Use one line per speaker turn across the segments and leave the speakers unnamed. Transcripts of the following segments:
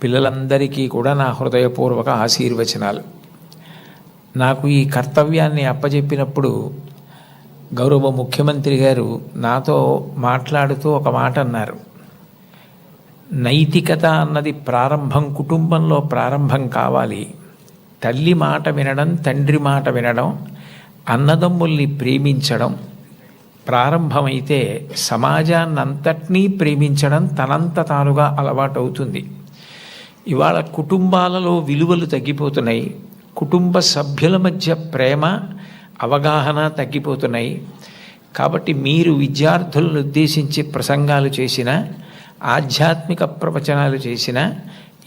పిల్లలందరికీ కూడా నా హృదయపూర్వక ఆశీర్వచనాలు. నాకు ఈ కర్తవ్యాన్ని అప్పజెప్పినప్పుడు గౌరవ ముఖ్యమంత్రి గారు నాతో మాట్లాడుతూ ఒక మాట అన్నారు. నైతికత అన్నది కుటుంబంలో ప్రారంభం కావాలి. తల్లి మాట వినడం, తండ్రి మాట వినడం, అన్నదమ్ముల్ని ప్రేమించడం ప్రారంభమైతే సమాజాన్నంతటినీ ప్రేమించడం తనంత తానుగా అలవాటవుతుంది. ఇవాళ కుటుంబాలలో విలువలు తగ్గిపోతున్నాయి. కుటుంబ సభ్యుల మధ్య ప్రేమ, అవగాహన తగ్గిపోతున్నాయి. కాబట్టి మీరు విద్యార్థులను ఉద్దేశించి ప్రసంగాలు చేసిన, ఆధ్యాత్మిక ప్రవచనాలు చేసిన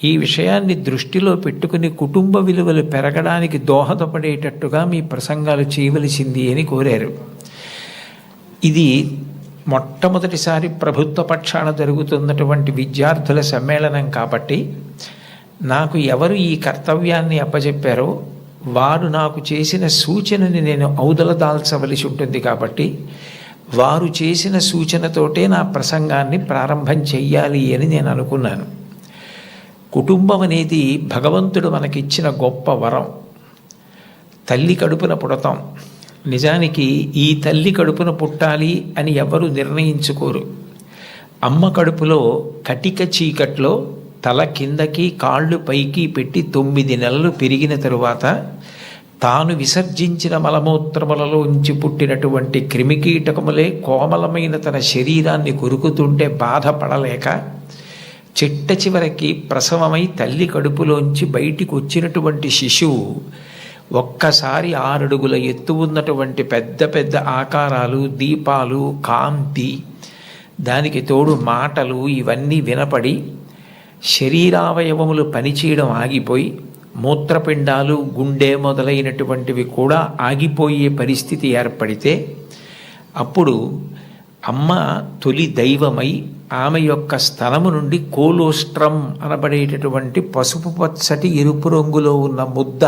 ఈ విషయాన్ని దృష్టిలో పెట్టుకుని కుటుంబ విలువలు పెరగడానికి దోహదపడేటట్టుగా మీ ప్రసంగాలు చేయవలసింది అని కోరారు. ఇది మొట్టమొదటిసారి ప్రభుత్వ పక్షాన జరుగుతున్నటువంటి విద్యార్థుల సమ్మేళనం కాబట్టి నాకు ఎవరు ఈ కర్తవ్యాన్ని అప్పచెప్పారో వారు నాకు చేసిన సూచనని నేను ఔదలదాల్చవలసి ఉంటుంది. కాబట్టి వారు చేసిన సూచనతోటే నా ప్రసంగాన్ని ప్రారంభం చెయ్యాలి అని నేను అనుకున్నాను. కుటుంబం అనేది భగవంతుడు మనకిచ్చిన గొప్ప వరం. తల్లి కడుపున పుడతాం. నిజానికి ఈ తల్లి కడుపున పుట్టాలి అని ఎవరు నిర్ణయించుకోరు. అమ్మ కడుపులో కటిక చీకట్లో తల కిందకి కాళ్ళు పైకి పెట్టి 9 నెలలు పెరిగిన తరువాత తాను విసర్జించిన మలమూత్రములలో ఉంచి పుట్టినటువంటి క్రిమికీటకములే కోమలమైన తన శరీరాన్ని కొరుకుతుంటే బాధపడలేక చిట్ట చివరికి ప్రసవమై తల్లి కడుపులోంచి బయటికి వచ్చినటువంటి శిశువు ఒక్కసారి 6 అడుగుల ఎత్తు ఉన్నటువంటి పెద్ద పెద్ద ఆకారాలు, దీపాలు, కాంతి, దానికి తోడు మాటలు ఇవన్నీ వినపడి శరీరావయవములు పనిచేయడం ఆగిపోయి మూత్రపిండాలు, గుండె మొదలైనటువంటివి కూడా ఆగిపోయే పరిస్థితి ఏర్పడితే అప్పుడు అమ్మ తొలి దైవమై ఆమె యొక్క స్తనము నుండి కోలోస్ట్రం అనబడేటటువంటి పసుపు పచ్చటి ఎరుపు రంగులో ఉన్న ముద్ద,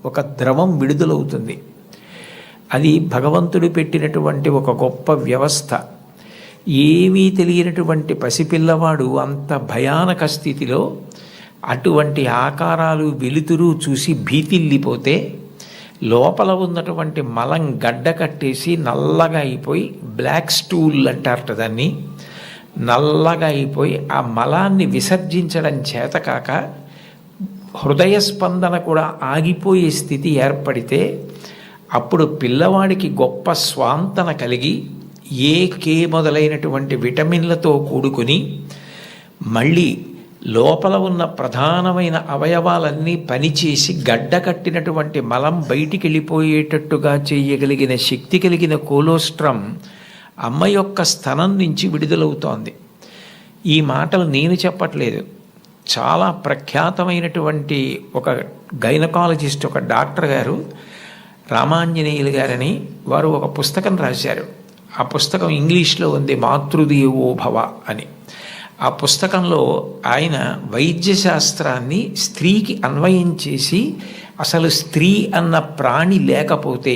ఒక ద్రవం విడుదలవుతుంది. అది భగవంతుడు పెట్టినటువంటి ఒక గొప్ప వ్యవస్థ. ఏమీ తెలియనటువంటి పసిపిల్లవాడు అంత భయానక స్థితిలో అటువంటి ఆకారాలు, వెలుతురు చూసి భీతిల్లిపోతే లోపల ఉన్నటువంటి మలం గడ్డ కట్టేసి నల్లగా అయిపోయి, బ్లాక్ స్టూల్ అంటారట దాన్ని, నల్లగా అయిపోయి ఆ మలాన్ని విసర్జించడం చేతకాక హృదయ స్పందన కూడా ఆగిపోయే స్థితి ఏర్పడితే అప్పుడు పిల్లవాడికి గొప్ప స్వాంతన కలిగి కే మొదలైనటువంటి విటమిన్లతో కూడుకుని మళ్ళీ లోపల ఉన్న ప్రధానమైన అవయవాలన్నీ పనిచేసి గడ్డ కట్టినటువంటి మలం బయటికి వెళ్ళిపోయేటట్టుగా చేయగలిగిన శక్తి కలిగిన కోలోస్ట్రం అమ్మ యొక్క స్తనం నుంచి విడుదలవుతోంది. ఈ మాటలు నేను చెప్పట్లేదు. చాలా ప్రఖ్యాతమైనటువంటి ఒక గైనకాలజిస్ట్, ఒక డాక్టర్ గారు, రామాంజనేయులు గారని, వారు ఒక పుస్తకం రాశారు. ఆ పుస్తకం ఇంగ్లీష్లో ఉంది, మాతృదేవో భవ అని. ఆ పుస్తకంలో ఆయన వైద్యశాస్త్రాన్ని స్త్రీకి అన్వయం చేసి అసలు స్త్రీ అన్న ప్రాణి లేకపోతే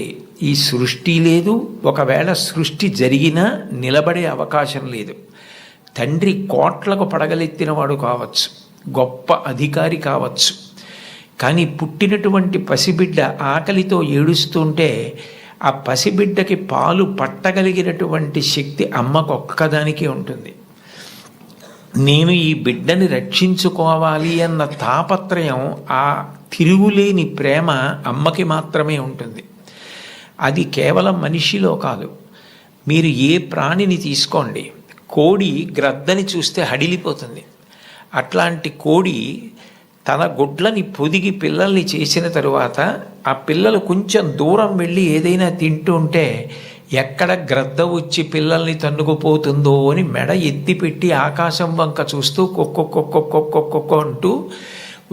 ఈ సృష్టి లేదు, ఒకవేళ సృష్టి జరిగినా నిలబడే అవకాశం లేదు. తండ్రి కోట్లకు పడగలెత్తినవాడు కావచ్చు, గొప్ప అధికారి కావచ్చు, కానీ పుట్టినటువంటి పసిబిడ్డ ఆకలితో ఏడుస్తుంటే ఆ పసిబిడ్డకి పాలు పట్టగలిగినటువంటి శక్తి అమ్మకు ఒక్కదానికే ఉంటుంది. నేను ఈ బిడ్డని రక్షించుకోవాలి అన్న తాపత్రయం, ఆ తిరుగులేని ప్రేమ అమ్మకి మాత్రమే ఉంటుంది. అది కేవలం మనిషిలో కాదు. మీరు ఏ ప్రాణిని తీసుకోండి, కోడి గ్రద్దని చూస్తే హడిలిపోతుంది. అట్లాంటి కోడి తన గుడ్లని పొదిగి పిల్లల్ని చేసిన తరువాత ఆ పిల్లలు కొంచెం దూరం వెళ్ళి ఏదైనా తింటుంటే ఎక్కడ గ్రద్ద వచ్చి పిల్లల్ని తన్నుకుపోతుందో అని మెడ ఎత్తిపెట్టి ఆకాశం వంక చూస్తూ కొక్కొక్కొక్కొక్కొక్కొక్కొ అంటూ,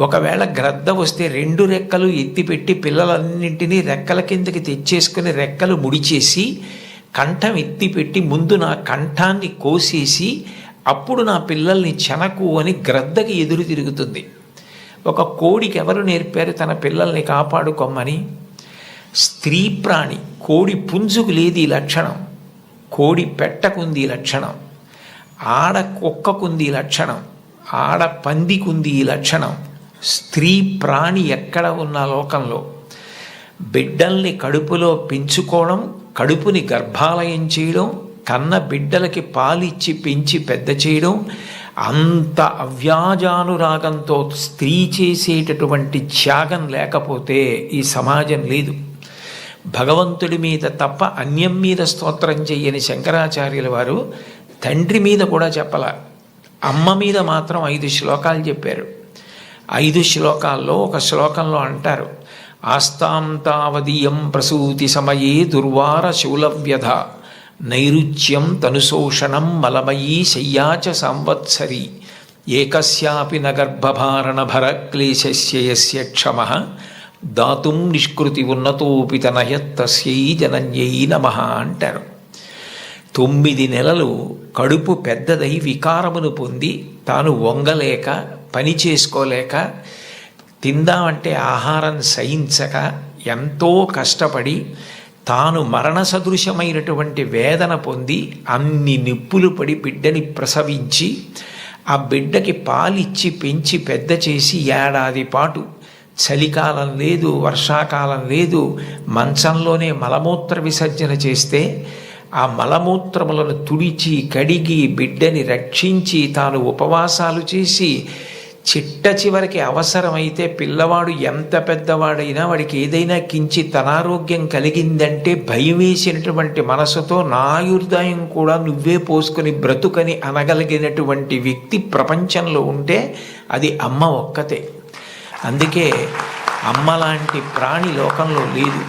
ఒకవేళ గ్రద్ద వస్తే 2 రెక్కలు ఎత్తిపెట్టి పిల్లలన్నింటినీ రెక్కల కిందకి తెచ్చేసుకుని రెక్కలు ముడిచేసి కంఠం ఎత్తిపెట్టి ముందు నా కంఠాన్ని కోసేసి అప్పుడు నా పిల్లల్ని చెనకు అని గ్రద్దకి ఎదురు తిరుగుతుంది. ఒక కోడికి ఎవరు నేర్పారు తన పిల్లల్ని కాపాడుకోమని? స్త్రీ ప్రాణి. కోడి పుంజుకు లేదు ఈ లక్షణం, కోడి పెట్టకుంది ఈ లక్షణం, ఆడ కుక్కకుంది ఈ లక్షణం. ఆడ పందికుంది ఈ లక్షణం. స్త్రీ ప్రాణి ఎక్కడ ఉన్న లోకంలో బిడ్డల్ని కడుపులో పెంచుకోవడం, కడుపుని గర్భాలయం చేయడం, కన్న బిడ్డలకి పాలిచ్చి పెంచి పెద్ద చేయడం, అంత అవ్యాజానురాగంతో స్త్రీ చేసేటటువంటి త్యాగం లేకపోతే ఈ సమాజం లేదు. భగవంతుడి మీద తప్ప అన్యం మీద స్తోత్రం చెయ్యని శంకరాచార్యుల వారు తండ్రి మీద కూడా చెప్పల, అమ్మ మీద మాత్రం 5 శ్లోకాలు చెప్పారు. 5 శ్లోకాల్లో ఒక శ్లోకంలో అంటారు, ఆస్తాం తావదీయం ప్రసూతి సమయే దుర్వార శూలవ్యధ నైరుచ్యం తనుశోషణం మలమయీ శయ్యాచ సంవత్సరి ఏకస్యాపి నగర్భభారణ భరక్లేశస్య యస్య క్షమః దాతుం నిష్కృతి ఉన్నతోపి తనయత్తస్యై జనన్యై నమః అంటారు. 9 నెలలు కడుపు పెద్దదై వికారమును పొంది తాను వంగలేక పని చేసుకోలేక తిందామంటే ఆహారం సహించక ఎంతో కష్టపడి తాను మరణ సదృశమైనటువంటి వేదన పొంది అన్ని నిప్పులు పడి బిడ్డని ప్రసవించి ఆ బిడ్డకి పాలిచ్చి పెంచి పెద్ద చేసి ఏడాది పాటు చలికాలం లేదు, వర్షాకాలం లేదు, మంచంలోనే మలమూత్ర విసర్జన చేస్తే ఆ మలమూత్రములను తుడిచి కడిగి బిడ్డని రక్షించి తాను ఉపవాసాలు చేసి చిట్ట చివరికి అవసరమైతే పిల్లవాడు ఎంత పెద్దవాడైనా వాడికి ఏదైనా కించిత్ అనారోగ్యం కలిగిందంటే భయం వేసినటువంటి మనసుతో నా ఆయుర్దాయం కూడా నువ్వే పోసుకొని బ్రతుకని అనగలిగినటువంటి వ్యక్తి ప్రపంచంలో ఉంటే అది అమ్మ ఒక్కతే. అందుకే అమ్మ లాంటి ప్రాణి లోకంలో లేదు.